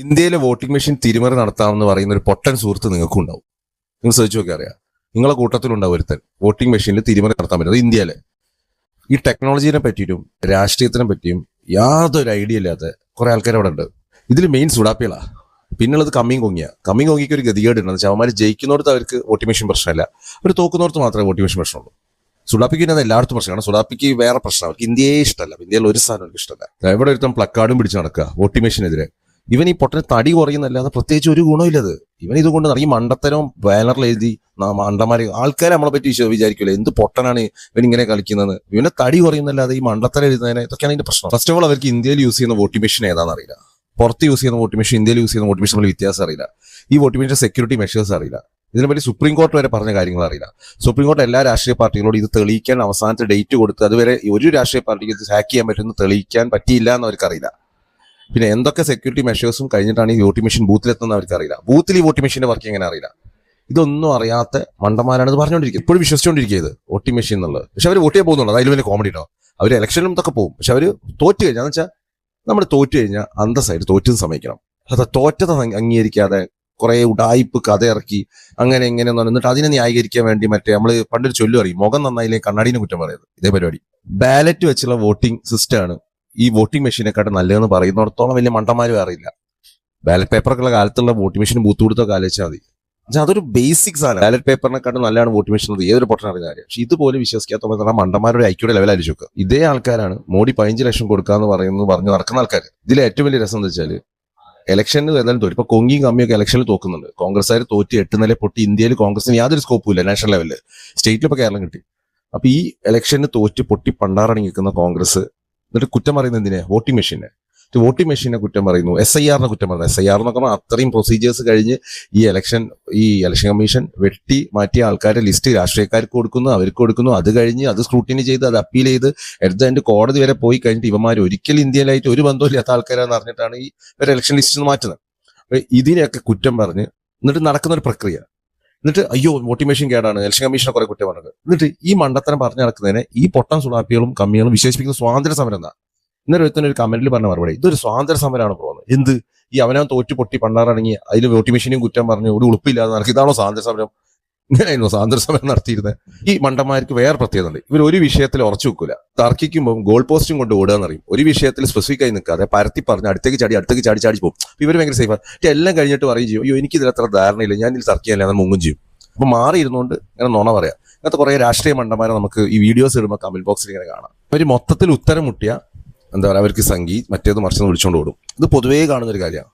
ഇന്ത്യയിലെ voting machine തിരിമറി നടത്താമെന്ന് പറയുന്ന ഒരു പൊട്ടൻ സുഹൃത്ത് നിങ്ങൾക്കും ഉണ്ടാവും. നിങ്ങൾ ശ്രദ്ധിച്ചു നോക്കി അറിയാം. നിങ്ങളെ കൂട്ടത്തിലുണ്ടാവും ഒരുത്തൻ വോട്ടിംഗ് മെഷീനിൽ തിരിമറി നടത്താൻ പറ്റുന്നത്. ഇന്ത്യയിലെ ഈ ടെക്നോളജീനെ പറ്റിയിട്ടും രാഷ്ട്രീയത്തിനെ പറ്റിയും യാതൊരു ഐഡിയ ഇല്ലാത്ത കുറെ ആൾക്കാർ അവിടെ ഉണ്ട്. ഇതിൽ മെയിൻ സുഡാപ്പികളാ. പിന്നുള്ളത് കമ്മിങ് കൊങ്ങിക്ക് ഒരു ഗതികേടുണ്ടെന്ന് വെച്ചാൽ അവന്മാർ ജയിക്കുന്നോടത്ത് അവർക്ക് വോട്ടിംഗ് മെഷീൻ പ്രശ്നമല്ല, അവർ തോക്കുന്നോടത്ത് മാത്രമേ വോട്ടിംഗ് മെഷീൻ പ്രശ്നമുള്ളൂ. സുഡാപ്പിക്ക് അത് എല്ലായിടത്തും പ്രശ്നമാണ്. സുഡാപ്പിക്ക് വേറെ പ്രശ്നം, അവർക്ക് ഇന്ത്യയെ ഇഷ്ടമല്ല. ഇന്ത്യയിൽ ഒരു സാധനം അവർക്ക് ഇഷ്ടമല്ല. എവിടെ ഒരുത്തം പ്ലക്കാർഡും പിടിച്ച് നടക്കുക വോട്ടിംഗ് മെഷീനെതിരെ. ഇവൻ ഈ പൊട്ടന് തടി കുറയുന്നല്ലാതെ പ്രത്യേകിച്ച് ഒരു ഗുണമില്ലത്. ഇവൻ ഇതുകൊണ്ട് ഈ മണ്ടത്തരവും ബാനറിൽ എഴുതി മണ്ടന്മാരെ ആൾക്കാരെ നമ്മളെ പറ്റി വിചാരിക്കില്ല എന്ത് പൊട്ടനാണ് ഇവൻ ഇങ്ങനെ കളിക്കുന്നത്. ഇവനെ തടി കുറയുന്നല്ലാതെ ഈ മണ്ടത്തരം എഴുതുന്നതിനെ ഇതൊക്കെയാണ് ഇതിന്റെ പ്രശ്നം. ഫസ്റ്റ് ഓഫ് ഓൾ അവർക്ക് ഇന്ത്യയിൽ യൂസ് ചെയ്യുന്ന വോട്ടിംഗ് മെഷീൻ ഏതാണെന്ന് അറിയില്ല. പുറത്ത് യൂസ് ചെയ്യുന്ന വോട്ടിംഗ് മെഷീൻ ഇന്ത്യയിൽ യൂസ് ചെയ്യുന്ന വോട്ടിംഗ് മെഷീൻ വ്യത്യാസം അറിയില്ല. ഈ വോട്ടിംഗ് മെഷീൻ സെക്യൂരിറ്റി മെഷേഴ്സ് അറിയില്ല. ഇതിനെപ്പറ്റി സുപ്രീം കോർട്ട് വരെ പറഞ്ഞ കാര്യങ്ങൾ അറിയില്ല. സുപ്രീം കോർട്ട് എല്ലാ രാഷ്ട്രീയ പാർട്ടികളോട് ഇത് തെളിയിക്കാൻ അവസാനത്തെ ഡേറ്റ് കൊടുത്ത് അതുവരെ ഒരു രാഷ്ട്രീയ പാർട്ടിക്ക് ഇത് ഹാക്ക് ചെയ്യാൻ പറ്റുമെന്ന് തെളിയിക്കാൻ പറ്റിയില്ല എന്ന് അവർക്കറിയില്ല. പിന്നെ എന്തൊക്കെ സെക്യൂരിറ്റി മെഷേഴ്സും കഴിഞ്ഞിട്ടാണ് ഈ വോട്ടിംഗ് മെഷീൻ ബൂത്തിലെത്തുന്ന അവർക്കറിയില്ല. ബൂത്തിൽ ഈ വോട്ടിംഗ് മെഷീന്റെ വർക്ക് എങ്ങനെ അറിയില്ല. ഇതൊന്നും അറിയാത്ത മണ്ടന്മാരാണ് ഇത് പറഞ്ഞുകൊണ്ടിരിക്കുന്നത്. ഇപ്പോഴും വിശ്വസിച്ചുകൊണ്ടിരിക്കുന്നത് വോട്ടിംഗ് മെഷീൻ എന്നുള്ളത്. പക്ഷെ അവർ വോട്ട് ചെയ്യാൻ പോകുന്നുണ്ട്. അതിൽ വലിയ കോമഡി ഉണ്ടോ? അവർ ഇലക്ഷനിലും ഇതൊക്കെ പോകും. പക്ഷെ അവർ തോറ്റു കഴിഞ്ഞാൽ എന്ന് വെച്ചാൽ നമ്മൾ തോറ്റു കഴിഞ്ഞാൽ അന്തസ്സായിട്ട് തോറ്റെന്ന് സമ്മതിക്കണം. അത് തോറ്റത് അംഗീകരിക്കാതെ കുറെ ഉടായിപ്പ് കഥ ഇറക്കി അങ്ങനെ എങ്ങനെയെന്ന് എന്നിട്ട് അതിനെ ന്യായീകരിക്കാൻ വേണ്ടി മറ്റേ നമ്മൾ പണ്ടൊരു ചൊല്ലു അറിയും, മുഖം നന്നായില്ലേ കണ്ണാടിനെ കുറ്റം പറയുന്നത്. ഇതേ പരിപാടി. ബാലറ്റ് വെച്ചുള്ള വോട്ടിംഗ് സിസ്റ്റമാണ് ഈ വോട്ടിംഗ് മെഷീനെക്കാട്ടും നല്ലതെന്ന് പറയുന്നിടത്തോളം വലിയ മണ്ടന്മാരും അറിയില്ല. ബാലറ്റ് പേപ്പറൊക്കെയുള്ള കാലത്തുള്ള വോട്ടിംഗ് മെഷീൻ ബൂത്ത് കൊടുത്തൊക്കെ ആലോചിച്ചാൽ മതി. അതൊരു ബേസിക് സാധനം. ബാലറ്റ് പേപ്പറിനെക്കാട്ടും നല്ലതാണ് വോട്ടിംഗ് മെഷീൻ. ഏതൊരു പൊട്ടൻ അറിയുന്ന കാര്യം. പക്ഷെ ഇതുപോലെ വിശ്വസിക്കാത്ത മണ്ടന്മാരുടെ ഐക്യയുടെ ലെവൽ ആലോചിക്കുക. ഇതേ ആൾക്കാരാണ് മോഡി 15 ലക്ഷം കൊടുക്കാന്ന് പറഞ്ഞു നടക്കുന്ന ആൾക്കാർ. ഇതിൽ ഏറ്റവും വലിയ രസം എന്താ വെച്ചാൽ ഇലക്ഷനിൽ ഏതായാലും തോറ്റും. ഇപ്പൊ കൊങ്ങിയും കമ്മിയൊക്കെ ഇലക്ഷനിൽ തോക്കുന്നുണ്ട്. കോൺഗ്രസ്സുകാർ തോറ്റ് 8 നില പൊട്ടി. ഇന്ത്യയിൽ കോൺഗ്രസിന് യാതൊരു സ്കോപ്പും ഇല്ല നാഷണൽ ലെവലിൽ. സ്റ്റേറ്റിലിപ്പോ കേരളം കിട്ടി. അപ്പൊ ഈ ഇലക്ഷന് തോറ്റ് പൊട്ടി പണ്ടാറടങ്ങി നിൽക്കുന്ന കോൺഗ്രസ് എന്നിട്ട് കുറ്റം പറയുന്നത് എന്തിനാ? വോട്ടിംഗ് മെഷീനെ. വോട്ടിംഗ് മെഷീനെ കുറ്റം പറയുന്നു. SIR കുറ്റം പറയുന്നു. SIR എന്നൊക്കെ പറഞ്ഞാൽ അത്രയും പ്രൊസീജിയേഴ്സ് കഴിഞ്ഞ് ഈ ഇലക്ഷൻ കമ്മീഷൻ വെട്ടി മാറ്റിയ ആൾക്കാരുടെ ലിസ്റ്റ് രാഷ്ട്രീയക്കാർക്ക് കൊടുക്കുന്നു, അവർക്ക് കൊടുക്കുന്നു. അത് കഴിഞ്ഞ് അത് സ്ക്രൂട്ടിനി ചെയ്ത് അത് അപ്പീൽ ചെയ്ത് എടുത്ത് അതിന്റെ കോടതി വരെ പോയി കഴിഞ്ഞിട്ട് ഇവന്മാർ ഒരിക്കലും ഇന്ത്യയിലായിട്ട് ഒരു ബന്ധമില്ലാത്ത ആൾക്കാരാന്ന് അറിഞ്ഞിട്ടാണ് ഈ ഒരു ഇലക്ഷൻ ലിസ്റ്റ് മാറ്റുന്നത്. ഇതിനെയൊക്കെ കുറ്റം പറഞ്ഞ് എന്നിട്ട് നടക്കുന്ന ഒരു പ്രക്രിയ. എന്നിട്ട് അയ്യോ വോട്ടിംഗ് മെഷീൻ കേടാണ്, ഇലക്ഷൻ കമ്മീഷനെ കുറെ കുറ്റം പറഞ്ഞത്. എന്നിട്ട് ഈ മണ്ടത്തരം പറഞ്ഞു നടക്കുന്നതിനെ ഈ പൊട്ടൻ സുഡാപ്പികളും കമ്മികളും വിശേഷിപ്പിക്കുന്ന സ്വാതന്ത്ര്യ സമരം എന്നാ. ഇന്നലെ ഒരു കമന്റിൽ പറഞ്ഞ മറുപടി, ഇതൊരു സ്വാതന്ത്ര്യ സമരമാണ് പോകുന്നത്. എന്ത് ഈ അവനവൻ തോറ്റു പൊട്ടി പണ്ടാറടങ്ങി അതിൽ വോട്ടിംഗ് മെഷീനും കുറ്റം പറഞ്ഞു ഒരു ഉളുപ്പില്ലാതെ നടക്കും. ഇതാണോ സ്വാതന്ത്ര്യ സമരം? ഇങ്ങനെയായിരുന്നു സ്വാതന്ത്ര്യ സമരം നടത്തിയിരുന്നത്. ഈ മണ്ടന്മാർക്ക് വേറെ പ്രത്യേകത ഉണ്ട്. ഇവർ ഒരു വിഷയത്തിൽ ഉറച്ചു വെക്കൂല. തർക്കിക്കുമ്പോൾ ഗോൾ പോസ്റ്റും കൊണ്ട് ഓടുക എന്നറിയും. ഒരു വിഷയത്തിൽ സ്പെസിഫിക് ആയി നിൽക്കാതെ പരത്തി പറഞ്ഞ് അടുത്തേക്ക് ചാടി പോകും. ഇവർ ഭയങ്കര സേഫ്. എല്ലാം കഴിഞ്ഞിട്ട് പറയും ചെയ്യും അയ്യോ എനിക്ക് ഇതിൽ അത്ര ധാരണയില്ല, ഞാൻ ഇതിൽ തർക്കിയല്ല എന്ന് മുങ്ങും ചെയ്യും. അപ്പൊ മാറിയിരുന്നുകൊണ്ട് ഇങ്ങനെ നുണ പറയാം. അങ്ങനത്തെ കുറെ രാഷ്ട്രീയ മണ്ടന്മാരെ നമുക്ക് ഈ വീഡിയോസ് ഇടുമ്പോൾ കമന്റ് ബോക്സിൽ ഇങ്ങനെ കാണാം. അവർ മൊത്തത്തിൽ ഉത്തരം മുട്ടിയ എന്താ പറയുക, അവർക്ക് സംഗീത് മറ്റേത് മറിച്ചെന്ന് വിളിച്ചുകൊണ്ട് ഓടും. ഇത് പൊതുവേ കാണുന്നൊരു കാര്യമാണ്.